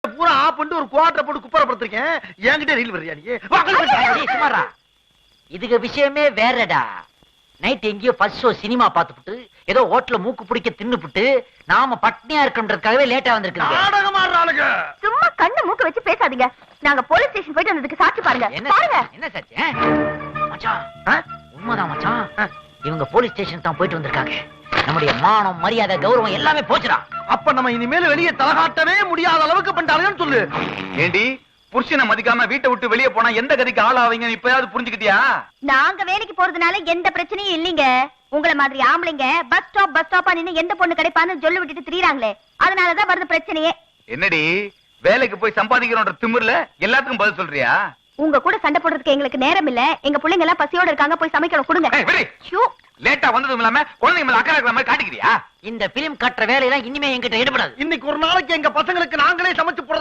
பூரா ஆப்பிட்டு ஒரு குவாட்டரை போட்டு குப்பரப்படுத்திருக்கேன். என்கிட்ட ரீல் வர்றியா நீ? சுமாரா இதுக்கு விஷயமே வேறடா. நைட் எங்கேயோ ஃபர்ஸ்ட் ஷோ சினிமா பார்த்துட்டு ஏதோ ஹோட்டல்ல மூக்கு பிடிக்க தின்னுபிட்டு நாம பட்னியா இருக்கன்றதுக்காகவே லேட்டா வந்திருக்கோம். நாடகம் ஆடுறாளுங்க. சும்மா கண்ணு மூக்கு வச்சு பேசாதீங்க. நாங்க போலீஸ் ஸ்டேஷன் போயிட்டு வந்ததுக்கு சாட்சி பாருங்க. பாருங்க. என்ன சாட்சி? மச்சான் உண்மைதான் மச்சான். இவங்க போலீஸ் ஸ்டேஷன் தான் போயிட்டு வந்திருக்காங்க. நம்முடைய மானம் மரியாதை கௌரவம் எல்லாமே போச்சுடா. அப்ப நம்ம இனிமேல் வெளியே தலகாட்டவே முடியாத அளவுக்கு பண்ணிட்டாங்கன்னு சொல்லு. ஏண்டி புருஷனை மதிக்காம வீட்டை விட்டு வெளியே போனா எந்த கதிக்கு ஆளாவீங்க இப்பயாவது புரிஞ்சுக்கிட்டியா? நாங்க வேலைக்கு போறதுனால எந்த பிரச்சனையும் இல்லீங்க. உங்கள மாதிரி ஆம்பளைங்க பஸ் ஸ்டாப்பா நின்னு எந்த பொண்ணு கிடைப்பான்னு சொல்லி விட்டுட்டு திரியறாங்களே, அதனாலதான் வருது பிரச்சனையே. என்னடி வேலைக்கு போய் சம்பாதிக்கிறோன்ற திமிர்ல எல்லாத்துக்கும் பதில் சொல்றியா? உங்க கூட சண்டை போடுறதுக்கு எங்களுக்கு நேரம் இல்ல. எங்க பிள்ளைங்க எல்லாம் பசியோட இருக்காங்க, போய் சமைக்கணும். கொடுங்க. லேட்டா வந்ததும் இல்லாம குழந்தைங்க மேல அக்கறை இருக்கிற மாதிரி காட்டிக்கிறியா? இந்த பிலிம் கட்டுற வேலையெல்லாம் இனிமே என்கிட்ட ஈடுபடாது. இன்னைக்கு ஒரு நாளைக்கு எங்க பசங்களுக்கு நாங்களே சமைச்சு